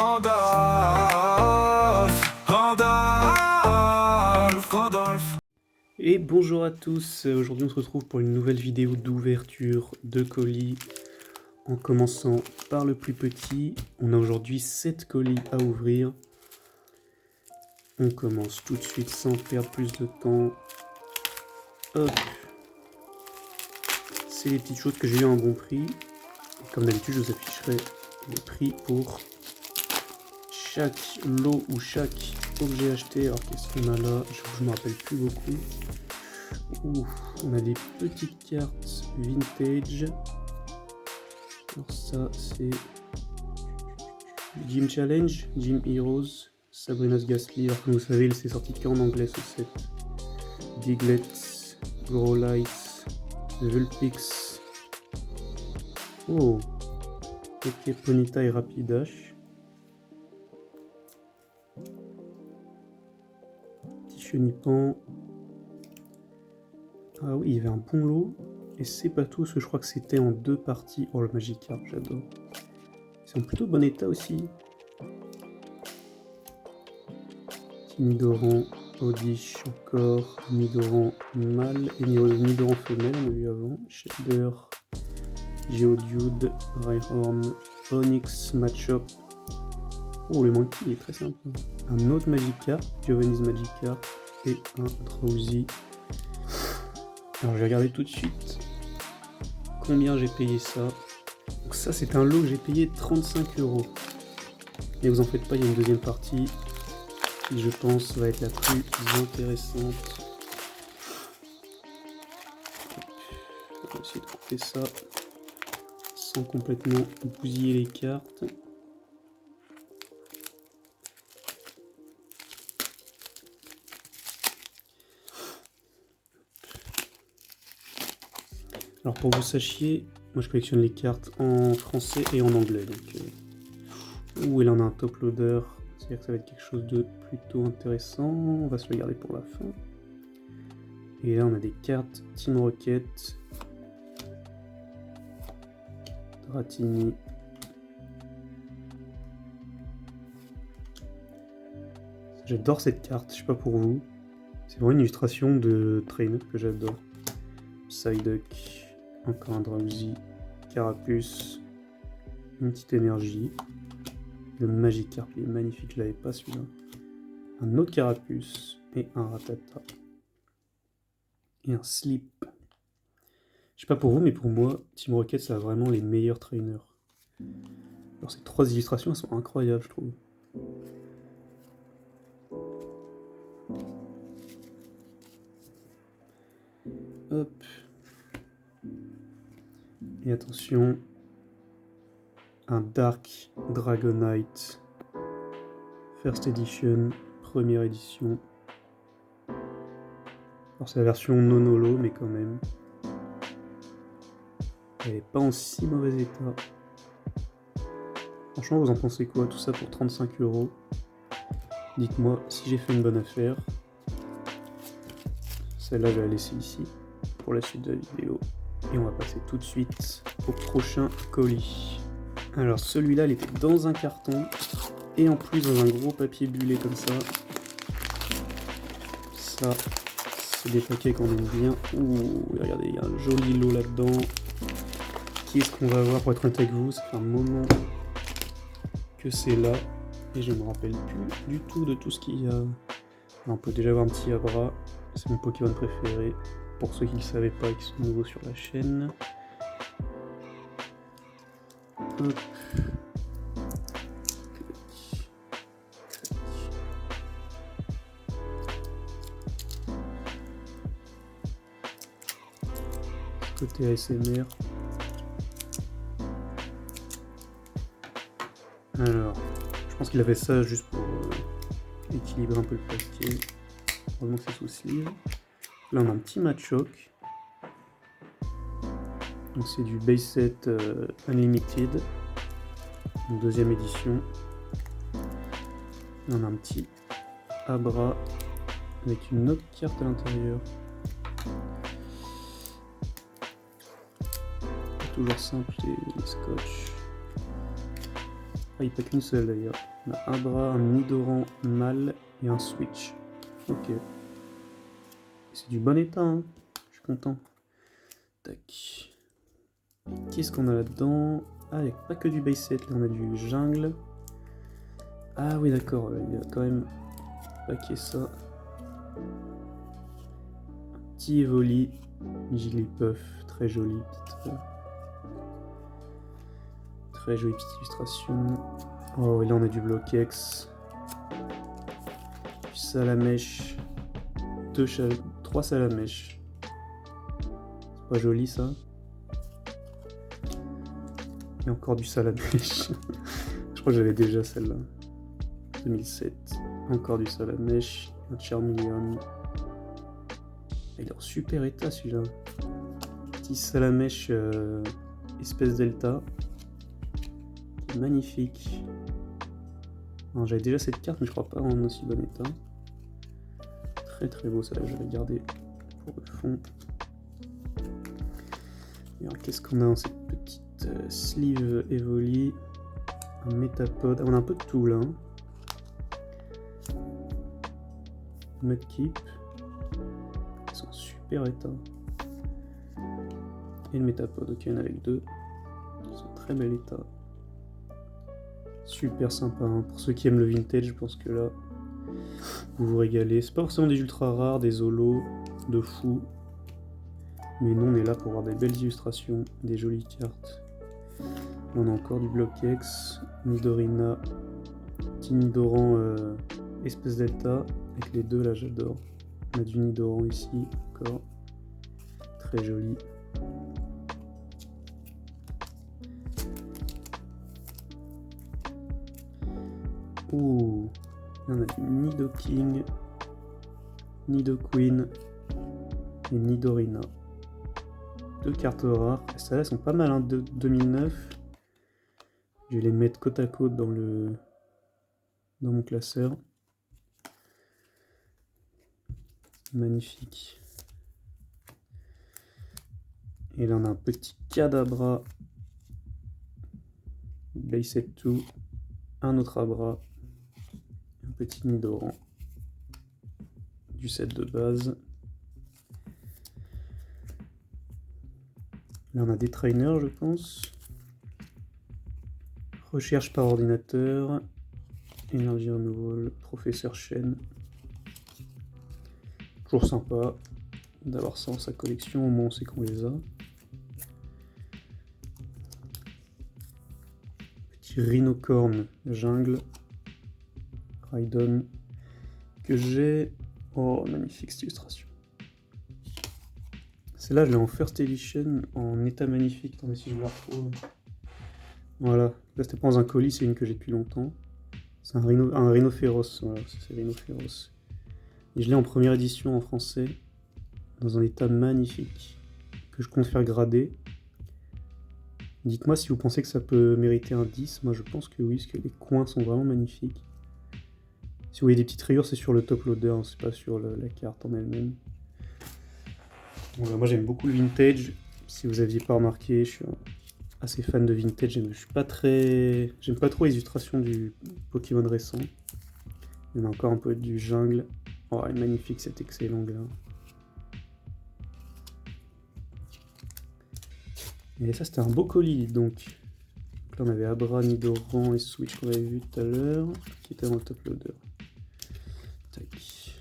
Rodolphe. Et bonjour à tous, aujourd'hui on se retrouve pour une nouvelle vidéo d'ouverture de colis. En commençant par le plus petit, on a aujourd'hui 7 colis à ouvrir. On commence tout de suite sans perdre plus de temps. Hop. C'est les petites choses que j'ai eu à un bon prix. Et comme d'habitude, je vous afficherai les prix pour chaque lot ou chaque objet acheté. Alors qu'est-ce qu'on a là? Je ne me rappelle plus beaucoup. Ouh, on a des petites cartes vintage. Alors ça c'est Gym Challenge, Gym Heroes, Sabrina's Ghastly. Alors comme vous savez, il s'est sorti qu'en anglais ce set. Diglett, Growlithe, Vulpix. Oh, ok, Ponyta et Rapidash. Petit Chenipan. Ah oui, il y avait un bon lot. Et c'est pas tout, parce que je crois que c'était en 2 parties. Oh, le Magikarp, j'adore. C'est en plutôt bon état aussi. Nidoran, Oddish encore, Nidoran mâle et Nidoran femelle, on a vu avant. Shader, Geodude, Rhyhorn, Onix, Machop. Oh, le Monkey il est très sympa. Un autre Magikarp, Giovanni's Magikarp et un Drowsy. Alors je vais regarder tout de suite combien j'ai payé ça. Donc ça c'est un lot que j'ai payé 35 €. Et vous en faites pas, il y a une deuxième partie qui je pense va être la plus intéressante. On va essayer de couper ça sans complètement bousiller les cartes. Alors pour que vous sachiez, moi je collectionne les cartes en français et en anglais. Donc, ouh, et là on a un top loader, c'est-à-dire que ça va être quelque chose de plutôt intéressant. On va se le garder pour la fin. Et là on a des cartes Team Rocket, Dratini. J'adore cette carte, je sais pas pour vous. C'est vraiment une illustration de trainer que j'adore. Psyduck. Encore un Drowsy, Carapuce, une petite énergie. Le Magikarp, il est magnifique, je l'avais pas celui-là. Un autre Carapuce et un Rattata. Et un Slip. Je sais pas pour vous, mais pour moi, Team Rocket, ça a vraiment les meilleurs trainers. Alors ces 3 illustrations, elles sont incroyables, je trouve. Hop. Et attention, un Dark Dragonite, First Edition, première édition. Alors c'est la version non holo, mais quand même. Elle n'est pas en si mauvais état. Franchement, vous en pensez quoi? Tout ça pour 35 €. Dites-moi si j'ai fait une bonne affaire. Celle-là, je vais la laisser ici pour la suite de la vidéo. Et on va passer tout de suite au prochain colis. Alors celui-là, il était dans un carton. Et en plus dans un gros papier bullé comme ça. Ça, c'est des paquets qu'on aime bien. Ouh, regardez, il y a un joli lot là-dedans. Qu'est-ce qu'on va voir pour être honnête avec vous? Ça fait un moment que c'est là. Et je ne me rappelle plus du tout de tout ce qu'il y a. Alors, on peut déjà voir un petit Abra. C'est mon Pokémon préféré. Pour ceux qui ne le savaient pas et qui sont nouveaux sur la chaîne. Hop. Côté ASMR. Alors, je pense qu'il avait ça juste pour équilibrer un peu le papier. Heureusement que c'est sous sleeve. Là on a un petit Machoke. Donc c'est du base set Unlimited. Une deuxième édition. Là on a un petit Abra avec une autre carte à l'intérieur. Toujours simple les scotch. Ah, il n'y a pas qu'une seule d'ailleurs. On a un bras, un Nidoran mâle et un switch. Ok. C'est du bon état, hein. Je suis content. Tac. Qu'est-ce qu'on a là-dedans? Ah, il n'y a pas que du base set, là on a du jungle. Ah oui d'accord, il y a quand même paquet ça. Un petit Evoli, Jigglypuff, très joli, très jolie petite illustration. Oh et là on a du Bloquex, du Salamèche, 3 Salamèches. C'est pas joli ça? Et encore du Salamèche. Je crois que j'avais déjà celle-là. 2007. Encore du Salamèche, un Charmeleon. Il est en super état celui-là. Petit Salamèche espèce delta. Magnifique. J'avais déjà cette carte mais je crois pas en aussi bon état. Très très beau ça, je vais garder pour le fond. Et alors qu'est-ce qu'on a dans cette petite sleeve Evoli? Un Metapod. Ah, on a un peu de tout là. Mudkip. Ils sont en super état. Et le Metapod, ok, il y en a avec 2. Ils sont en très bel état. Super sympa, hein. Pour ceux qui aiment le vintage, je pense que là, vous vous régalez. C'est pas forcément des ultra rares, des holos de fou. Mais nous, on est là pour avoir des belles illustrations, des jolies cartes. On a encore du Bloquex, Nidorina, petit Nidoran espèce delta, avec les deux là, j'adore. On a du Nidoran ici, encore. Très joli. Ouh, on a du Nidoking, Nidoqueen et Nidorina. 2 cartes rares. Celles-là sont pas mal, hein, de 2009. Je vais les mettre côte à côte dans mon classeur. Magnifique. Et là on a un petit Kadabra, Base 2, un autre Abra, un petit Nidoran du set de base. Là on a des trainers je pense. Recherche par ordinateur, énergie renouvelable, professeur Chen. Toujours sympa d'avoir ça dans sa collection, au moins on sait qu'on les a. Petit Rhinocorn jungle, Raidon, que j'ai. Oh, magnifique cette illustration. Celle-là, je l'ai en first edition, en état magnifique. Attendez si je la retrouve. Voilà, là c'était pas dans un colis, c'est une que j'ai depuis longtemps. C'est un Rhinophéros, voilà, c'est Rhinophéros. Et je l'ai en première édition en français, dans un état magnifique, que je compte faire grader. Dites-moi si vous pensez que ça peut mériter un 10, moi je pense que oui, parce que les coins sont vraiment magnifiques. Si vous voyez des petites rayures, c'est sur le top loader, hein, c'est pas sur la carte en elle-même. Voilà, moi j'aime beaucoup le vintage, si vous aviez pas remarqué, je suis assez fan de vintage, j'aime pas trop les illustrations du Pokémon récent. Il y en a encore un peu du jungle. Oh, il est magnifique cet excellent là. Et ça c'était un beau colis donc. Là on avait Abra, Nidoran et Switch qu'on avait vu tout à l'heure, qui était dans le top loader. Tac.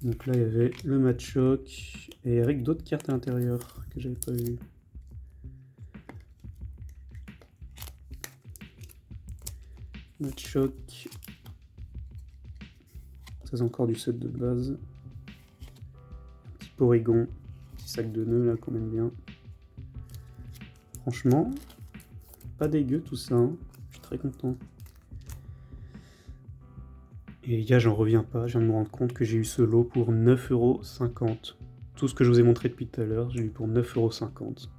Donc là il y avait le Machoke et avec d'autres cartes à l'intérieur que j'avais pas vu. Machoke. Ça c'est encore du set de base. Un petit Porygon, petit sac de nœuds là qu'on aime bien. Franchement, pas dégueu tout ça, hein. Je suis très content. Et les gars, j'en reviens pas, je viens de me rendre compte que j'ai eu ce lot pour 9,50 €. Tout ce que je vous ai montré depuis tout à l'heure, j'ai eu pour 9,50 €.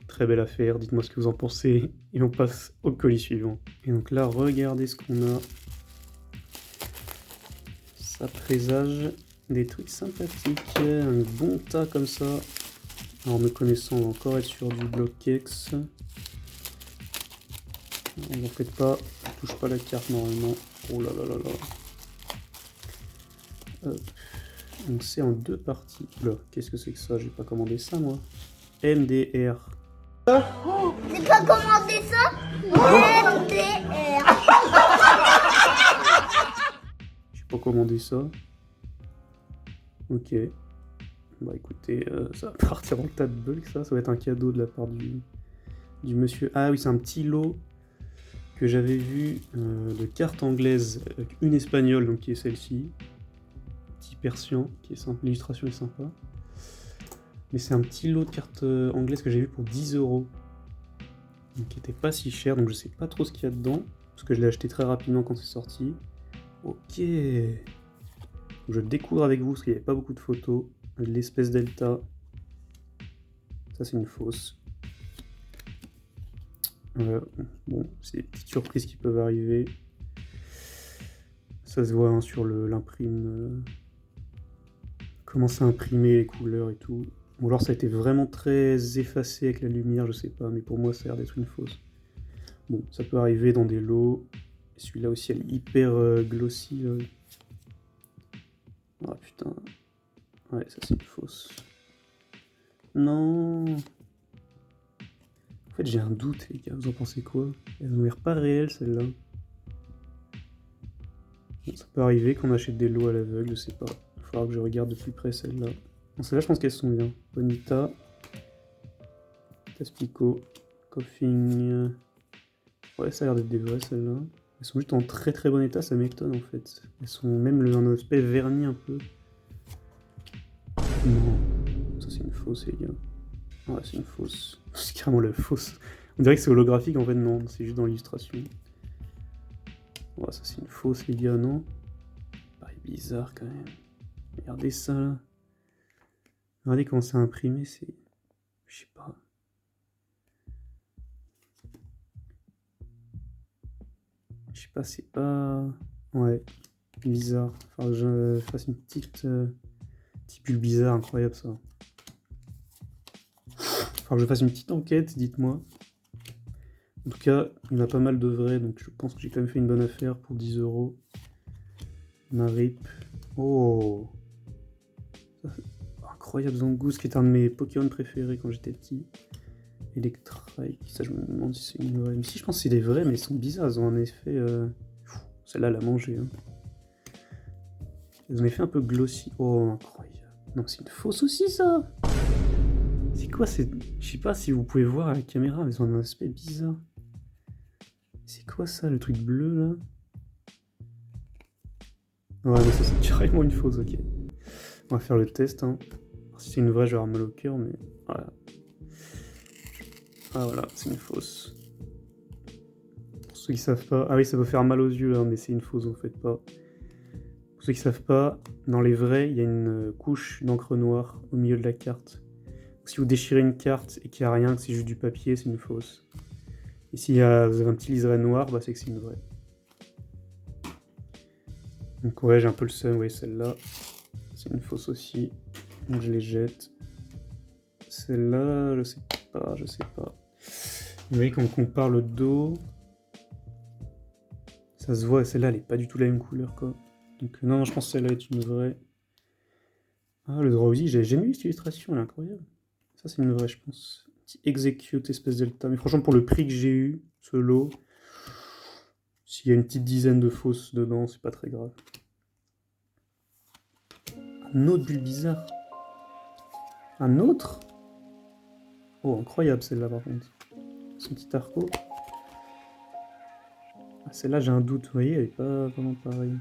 Très belle affaire, dites-moi ce que vous en pensez, et on passe au colis suivant. Et donc là, regardez ce qu'on a. Ça présage des trucs sympathiques, un bon tas comme ça. Alors me connaissant, on va encore être sur du Bloquex. N'en faites pas, je touche pas la carte normalement. Oh là là là là. Hop. Donc c'est en 2 parties. Oula, qu'est-ce que c'est que ça? J'ai pas commandé ça moi. MDR. Oh, j'ai pas commandé ça. MDR. J'ai pas commandé ça. Ok. Bah écoutez, ça va partir en tas de bugs ça. Ça va être un cadeau de la part du monsieur. Ah oui, c'est un petit lot que j'avais vu de cartes anglaises avec une espagnole, donc qui est celle-ci. Petit persian, qui est simple. L'illustration est sympa. Mais c'est un petit lot de cartes anglaises que j'ai vu pour 10 €. Donc qui était pas si cher, donc je sais pas trop ce qu'il y a dedans. Parce que je l'ai acheté très rapidement quand c'est sorti. Ok. Donc je découvre avec vous parce qu'il n'y avait pas beaucoup de photos. L'espèce delta. Ça c'est une fausse. Bon, c'est des petites surprises qui peuvent arriver. Ça se voit hein, sur l'imprime. Comment c'est imprimé, les couleurs et tout. Ou alors ça a été vraiment très effacé avec la lumière, je sais pas, mais pour moi ça a l'air d'être une fausse. Bon, ça peut arriver dans des lots. Celui-là aussi, elle est hyper glossy. Là. Ah putain. Ouais, ça c'est une fausse. Non. En fait, j'ai un doute, les gars. Vous en pensez quoi? Elles ont l'air pas réelles, celles-là. Bon, ça peut arriver qu'on achète des lots à l'aveugle, je sais pas. Il faudra que je regarde de plus près celles-là. Bon, celles-là, je pense qu'elles sont bien. Bonita. Taspico. Coughing. Ouais, ça a l'air d'être des vraies, celles-là. Elles sont juste en très très bon état, ça m'étonne en fait. Elles sont même un aspect verni un peu. Non. Ça, c'est une fausse, les gars. Ouais, c'est une fausse. C'est carrément la fausse. On dirait que c'est holographique, en fait, non. C'est juste dans l'illustration. Ouais, ça, c'est une fausse, les gars, non? Pareil, bizarre, quand même. Regardez ça, là. Regardez comment c'est imprimé, c'est... Je sais pas. Je sais pas, c'est pas... Ouais. Bizarre. Enfin, je fasse une petite... Petit pull bizarre, incroyable, ça. Faut que je fasse une petite enquête, dites-moi. En tout cas, il y en a pas mal de vrais, donc je pense que j'ai quand même fait une bonne affaire pour 10 €. Marip. Oh, incroyable Zangoose, qui est un de mes Pokémon préférés quand j'étais petit. Electrike, ça je me demande si c'est une vraie. Mais si, je pense que c'est des vrais, mais ils sont bizarres, ils ont un effet... Celle-là, elle a mangé. Hein. Ils ont un effet un peu glossy. Oh, incroyable. Non, c'est une fausse aussi, ça. C'est quoi, c'est... Je sais pas si vous pouvez voir à la caméra, mais ils ont un aspect bizarre. C'est quoi ça, le truc bleu, là? Ouais, mais ça, c'est carrément une fausse, ok. On va faire le test, hein. Si c'est une vraie, je vais avoir mal au cœur, mais... Voilà. Ah, voilà, c'est une fausse. Pour ceux qui savent pas... Ah oui, ça peut faire mal aux yeux, hein, mais c'est une fausse, en fait, pas. Pour ceux qui savent pas, dans les vrais, il y a une couche d'encre noire au milieu de la carte. Si vous déchirez une carte et qu'il n'y a rien, que c'est juste du papier, c'est une fausse. Et si vous avez un petit liseré noir, bah c'est que c'est une vraie. Donc ouais, j'ai un peu le seum, ouais, celle-là. C'est une fausse aussi. Donc je les jette. Celle-là, je sais pas. Vous voyez, quand on compare le dos, ça se voit, celle-là, elle est pas du tout la même couleur, quoi. Donc non, je pense que celle-là est une vraie. Ah, le Drowsy, j'avais jamais vu cette illustration, elle est incroyable. Ça, c'est une vraie, je pense. Petit Execute, espèce delta. Mais franchement, pour le prix que j'ai eu, ce lot, s'il y a une petite dizaine de fausses dedans, c'est pas très grave. Un autre bulle bizarre. Un autre? Oh, incroyable celle-là, par contre. Son petit arco. Ah, celle-là, j'ai un doute. Vous voyez, elle est pas vraiment pareille.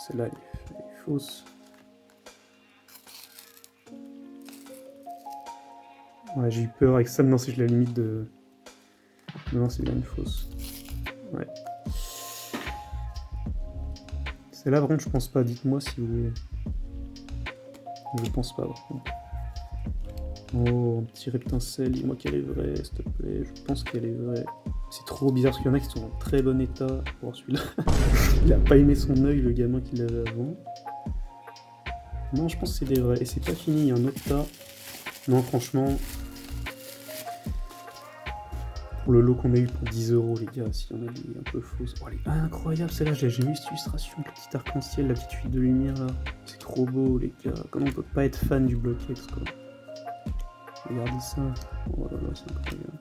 Celle-là, elle est fausse. Ouais, j'ai eu peur avec ça. Maintenant, si je la limite de... Non, c'est bien une fausse. Ouais. Celle-là, par contre, je pense pas. Dites-moi si vous voulez. Je pense pas, par contre. Oh, un petit reptincelle. Dis-moi qu'elle est vraie, s'il te plaît. Je pense qu'elle est vraie. C'est trop bizarre parce qu'il y en a qui sont en très bon état. Pour celui-là, il a pas aimé son œil, le gamin qu'il avait avant. Non, je pense que c'est des vrais. Et c'est pas fini, il y a un autre tas. Non, franchement... pour le lot qu'on a eu pour 10 € les gars, si on a des un peu fausses. Oh, elle est incroyable celle-là, j'ai jamais vu cette illustration, le petit arc-en-ciel, la petite fuite de lumière là. C'est trop beau les gars, comment on peut pas être fan du Blockhex quoi. Regardez ça, oh là là, c'est incroyable.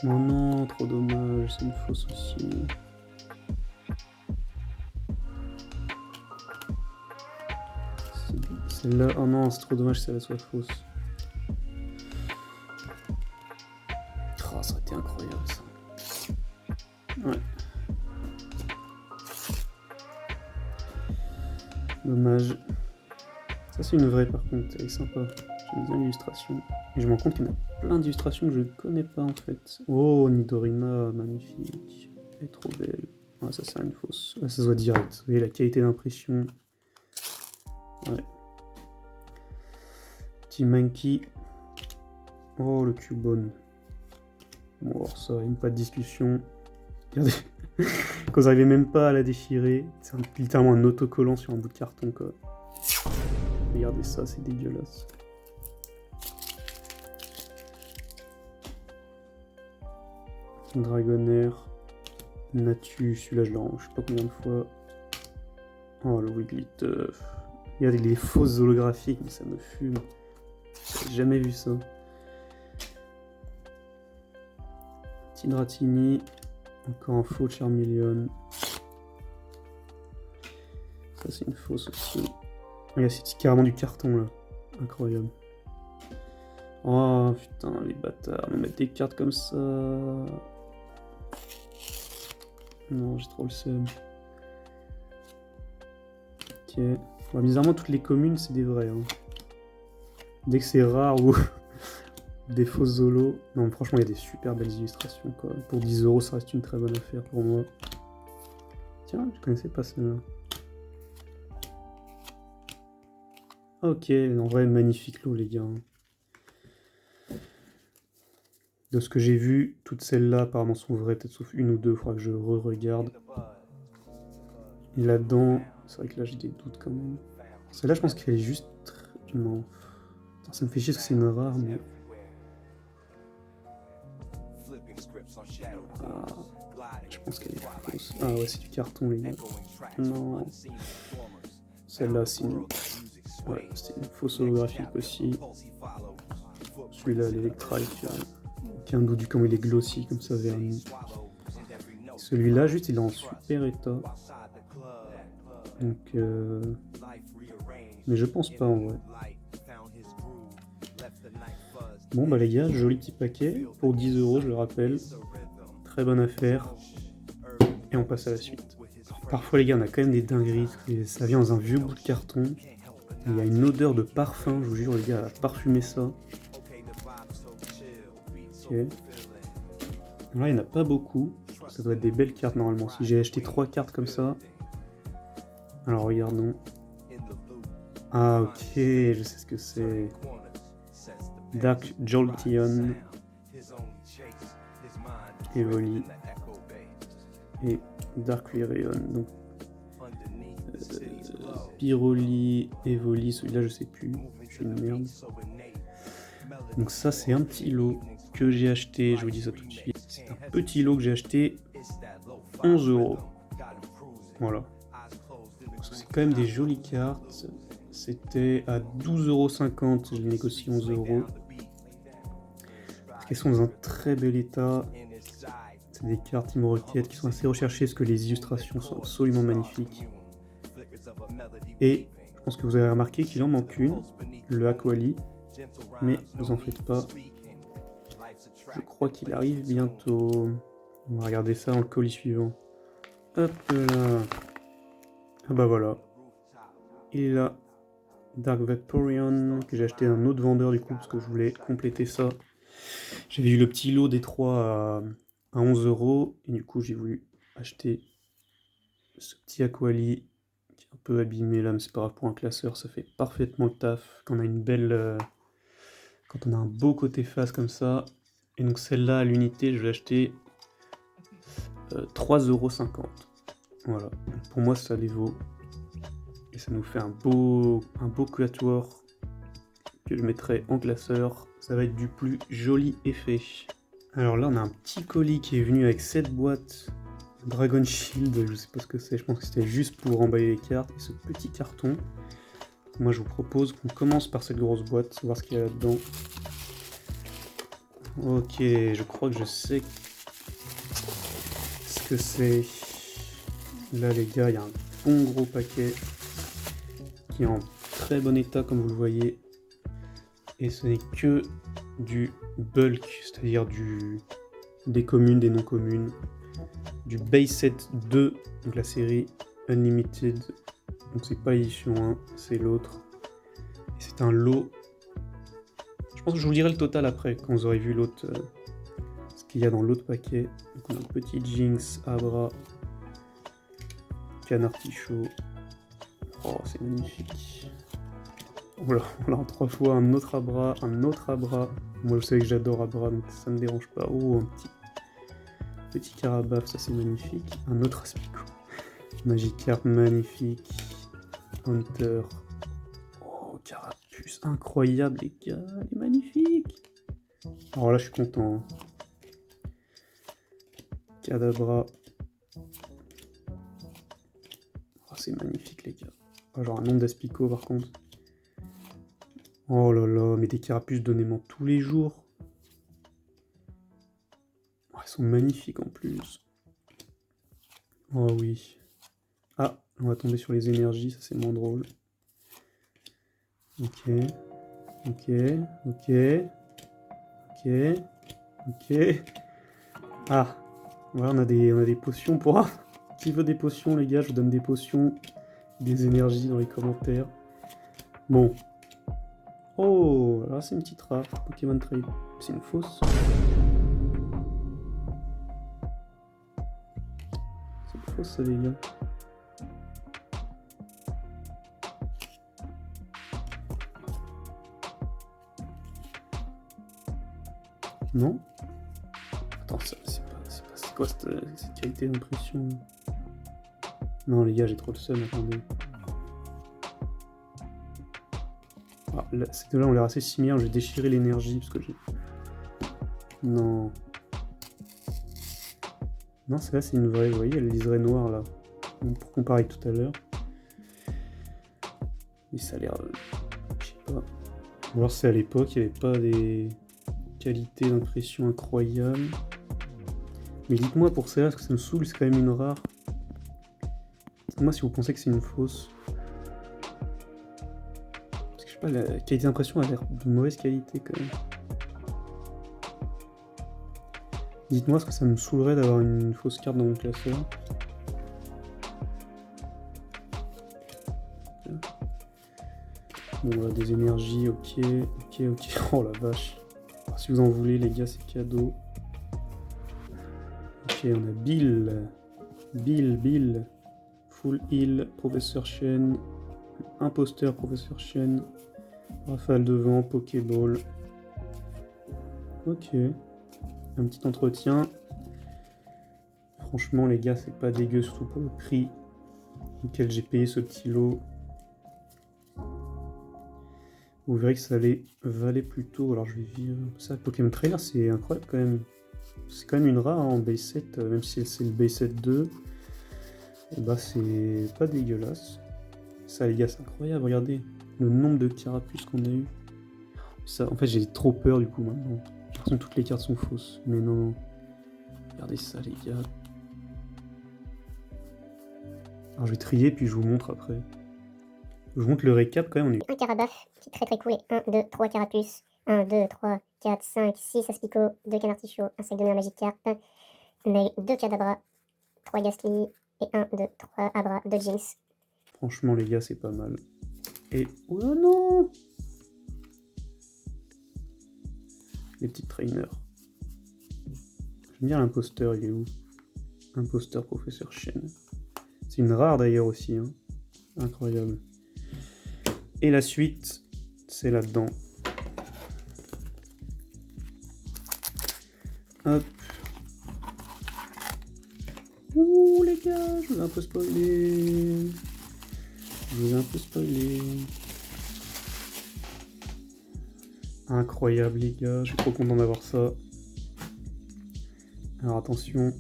Oh non, trop dommage, c'est une fausse aussi. Celle-là, oh non, c'est trop dommage que celle-là soit fausse. Oh, ça aurait été incroyable ça. Ouais. Dommage. Ça c'est une vraie par contre, elle est sympa. J'aime bien l'illustration. Et je me rends compte qu'il y en a plein d'illustrations que je ne connais pas en fait. Oh, Nidorina, magnifique. Elle est trop belle. Ah, ça c'est une fausse. Ah, ça se voit direct. Vous voyez la qualité d'impression. Ouais. Petit Monkey. Oh, le Cubone. Bon, alors ça, même pas de discussion. Regardez. Quand vous n'arrivez même pas à la déchirer, c'est littéralement un autocollant sur un bout de carton quoi. Regardez ça, c'est dégueulasse. Dragonair, Natu, celui-là je l'ai je sais pas combien de fois. Oh le Wigglytuff. Regardez les fausses holographiques, mais ça me fume. J'ai jamais vu ça. Petit Dratini, encore un faux Charmeleon. Ça c'est une fausse aussi. Regarde, c'est carrément du carton là. Incroyable. Oh putain, les bâtards, me mettre des cartes comme ça. Non, j'ai trop le seum. Ok. Bon, bizarrement, toutes les communes, c'est des vrais. Hein. Dès que c'est rare ou des fausses zolos. Non, franchement, il y a des super belles illustrations. Quoi. Pour 10 €, ça reste une très bonne affaire pour moi. Tiens, je connaissais pas celle-là. Ok, en vrai, magnifique lot, les gars. De ce que j'ai vu, toutes celles-là apparemment sont vraies, peut-être sauf une ou deux, il faudra que je re-regarde. Et là-dedans, c'est vrai que là j'ai des doutes quand même. Celle-là, je pense qu'elle est juste... Non. Attends, ça me fait chier parce que c'est une rare, mais... Ah, je pense qu'elle est fausse. Ah ouais, c'est du carton, les gars. Non. Celle-là, c'est une... Ouais, c'est une fausse holographique aussi. Celui-là, l'Electra, aucun doute du comment il est glossy comme ça verni. Celui-là, juste, il est en super état. Donc, mais je pense pas en vrai. Bon bah les gars, joli petit paquet pour 10 €, je le rappelle. Très bonne affaire. Et on passe à la suite. Parfois les gars, on a quand même des dingueries. Ça vient dans un vieux bout de carton. Il y a une odeur de parfum, je vous jure les gars, à parfumer ça. Ok. Là, il n'y en a pas beaucoup. Ça doit être des belles cartes normalement. Si j'ai acheté 3 cartes comme ça. Alors regardons. Ah ok, je sais ce que c'est. Dark Jolteon. Evoli. Et Dark Lyreon. Donc Pyroli, Evoli, celui-là je sais plus. Je suis une merde. Donc ça c'est un petit lot que j'ai acheté, je vous dis ça tout de suite. C'est un petit lot que j'ai acheté 11 €. Voilà. Parce que c'est quand même des jolies cartes. C'était à 12,50 €, je l'ai négocié 11 €. Parce qu'elles sont dans un très bel état. C'est des cartes Immorquette qui sont assez recherchées parce que les illustrations sont absolument magnifiques. Et je pense que vous avez remarqué qu'il en manque une, le Aquali. Mais vous en faites pas. Je crois qu'il arrive bientôt. On va regarder ça dans le colis suivant. Hop là. Ah bah voilà. Il est là. Dark Vaporeon, que j'ai acheté à un autre vendeur du coup, parce que je voulais compléter ça. J'avais eu le petit lot des 3 à 11 €, et du coup j'ai voulu acheter ce petit Aquali, qui est un peu abîmé là, mais c'est pas grave, pour un classeur, ça fait parfaitement le taf. Quand on a une belle... quand on a un beau côté face comme ça. Et donc celle-là, à l'unité, je l'ai acheté 3,50 €. Voilà, pour moi ça les vaut. Et ça nous fait un beau quatuor que je mettrai en classeur. ça va être du plus joli effet. Alors là, on a un petit colis qui est venu avec cette boîte Dragon Shield, je sais pas ce que c'est, je pense que c'était juste pour emballer les cartes, et ce petit carton. Moi, je vous propose qu'on commence par cette grosse boîte, voir ce qu'il y a là-dedans. Ok, je crois que je sais ce que c'est. Là, les gars, il y a un bon gros paquet qui est en très bon état, comme vous le voyez. Et ce n'est que du bulk, c'est-à-dire des communes, des non communes. Du base set 2, donc la série Unlimited. Donc c'est pas l'édition 1, c'est l'autre. Et c'est un lot. Je pense que je vous dirai le total après, quand vous aurez vu l'autre, ce qu'il y a dans l'autre paquet. Donc on a un petit Jinx, Abra, Canard Tichot. Oh, c'est magnifique. Voilà, on l'a en 3 fois, un autre Abra, un autre Abra. Moi je sais que j'adore Abra, donc ça me dérange pas. Oh, un petit Carabaf, ça c'est magnifique. Un autre Aspico. Magikarp, magnifique. Hunter. Oh, Carapuce, incroyable les gars, elle est magnifique. Alors là, je suis content. Kadabra. Oh, c'est magnifique les gars. Oh, genre un nombre d'Aspico par contre. Oh là là, mais des Carapuces, donnez-moi tous les jours. Oh, elles sont magnifiques en plus. Oh oui. Ah, on va tomber sur les énergies, ça c'est moins drôle. Ok. Ok. Ok. Ok. Ok. Ah. Voilà, on a des potions pour... Qui veut des potions les gars? Je vous donne des potions, des énergies dans les commentaires. Bon. Oh, là c'est une petite rare. Pokémon Trade. C'est une fausse. C'est une fausse ça les gars. Non? Attends, c'est quoi cette qualité d'impression? Non les gars, j'ai trop de seum, attendez. Ah, là, ces deux-là ont l'air assez similaires, je vais déchirer l'énergie parce que j'ai... Non. Non, celle-là c'est une vraie, vous voyez, elle est liserée noire là. Donc, pour comparer tout à l'heure. Mais ça a l'air... je sais pas. Ou alors c'est à l'époque, il n'y avait pas des qualités d'impression incroyables. Mais dites-moi pour celle-là, parce que ça me saoule, c'est quand même une rare. Dites-moi si vous pensez que c'est une fausse. Parce que je sais pas, la qualité d'impression a l'air de mauvaise qualité quand même. Dites-moi ce que ça me saoulerait d'avoir une fausse carte dans mon classeur. Bon, voilà, des énergies, ok. Oh la vache. Alors, si vous en voulez, les gars, c'est cadeau. Ok, on a Bill. Full Heal, Professeur Chen. Imposteur, Professeur Chen. Rafale de vent, Pokéball. Ok. Un petit entretien. Franchement, les gars, c'est pas dégueu, surtout pour le prix auquel j'ai payé ce petit lot. Vous verrez que ça valait plutôt. Alors je vais vivre ça. Pokémon Trainer, c'est incroyable quand même. C'est quand même une rare en base 7, même si c'est le base 7 2. Et bah c'est pas dégueulasse. Ça les gars, c'est incroyable, regardez le nombre de carapuces qu'on a eu. Ça, en fait j'ai trop peur du coup maintenant. J'ai l'impression que toutes les cartes sont fausses. Mais non. Regardez ça les gars. Alors je vais trier puis je vous montre après. Je vous montre le récap quand même. On est... Un Carabaf qui est très cool. Et 1, 2, 3 Carapuces. 1, 2, 3, 4, 5, 6 Aspico, 2 Canard Tichot, un sac de mer Magikarp, 2 Kadabra, 3 Gastly, et 1, 2, 3 Abra, 2 Jinx. Franchement les gars, c'est pas mal. Et... oh non! Les petits trainers. J'aime bien l'imposteur, il est où? Imposteur Professeur Chen. C'est une rare d'ailleurs aussi, hein. Incroyable. Et la suite, c'est là-dedans. Hop. Ouh les gars, je vous ai un peu spoilé. Incroyable les gars, je suis trop content d'avoir ça. Alors attention.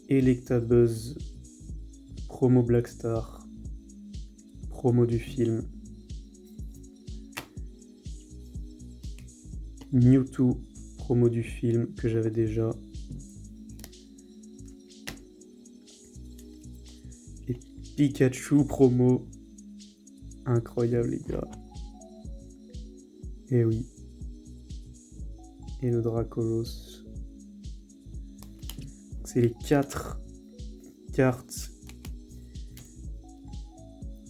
Electabuzz. Promo Blackstar. Promo du film. Mewtwo. Promo du film que j'avais déjà. Et Pikachu promo. Incroyable les gars. Et oui. Et le Dracolos. C'est les 4 cartes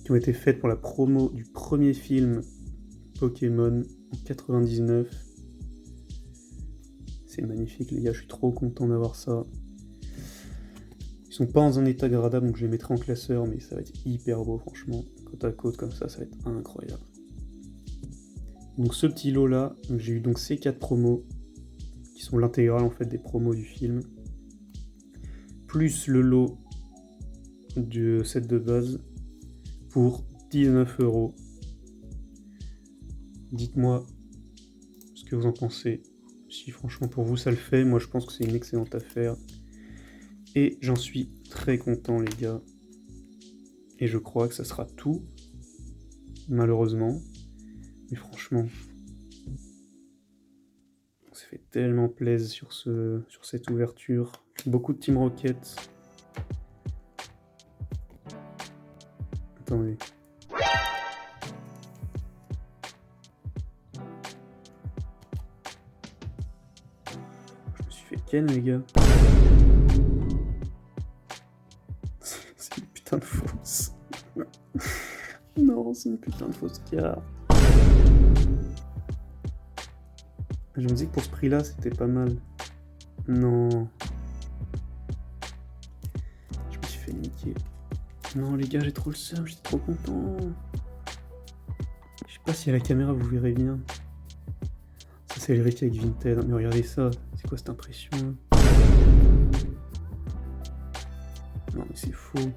qui ont été faites pour la promo du premier film Pokémon en 99. C'est magnifique les gars, je suis trop content d'avoir ça. Ils sont pas dans un état gradable donc je les mettrai en classeur, mais ça va être hyper beau franchement. Côte à côte comme ça va être incroyable. Donc ce petit lot là, j'ai eu donc ces 4 promos qui sont l'intégrale en fait des promos du film, plus le lot du set de base pour 19 €. Dites-moi ce que vous en pensez. Si franchement pour vous ça le fait, moi je pense que c'est une excellente affaire. Et j'en suis très content les gars. Et je crois que ça sera tout, malheureusement. Mais franchement, ça fait tellement plaisir sur cette ouverture. Beaucoup de Team Rocket. Attendez. Je me suis fait ken les gars. C'est une putain de fausse. Non, c'est une putain de fausse carte. Je me dis que pour ce prix là c'était pas mal. Non. Je me suis fait niquer. Non les gars, j'ai trop le seum, j'étais trop content. Je sais pas si à la caméra vous verrez bien. Ça c'est le récit avec Vinted, mais regardez ça, c'est quoi cette impression là? Non mais c'est faux.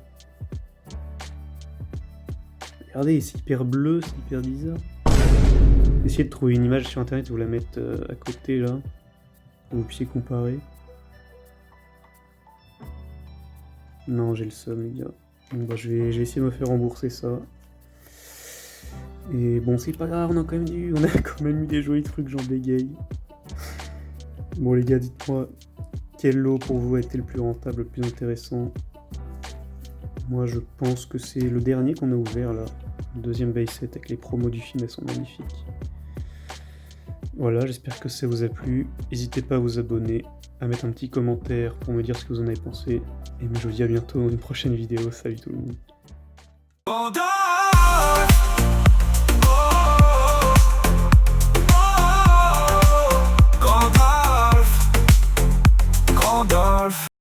Regardez, c'est hyper bleu, c'est hyper bizarre. Essayez de trouver une image sur internet et vous la mettre à côté là, pour que vous puissiez comparer. Non, j'ai le seum les gars. Bon, bah, je vais essayer de me faire rembourser ça. Et bon, c'est pas grave, on a quand même eu des jolis trucs, j'en bégaye. Bon les gars, dites-moi quel lot pour vous a été le plus rentable, le plus intéressant. Moi je pense que c'est le dernier qu'on a ouvert là. Le deuxième base set avec les promos du film, elles sont magnifiques. Voilà, j'espère que ça vous a plu. N'hésitez pas à vous abonner, à mettre un petit commentaire pour me dire ce que vous en avez pensé. Et moi je vous dis à bientôt dans une prochaine vidéo. Salut tout le monde.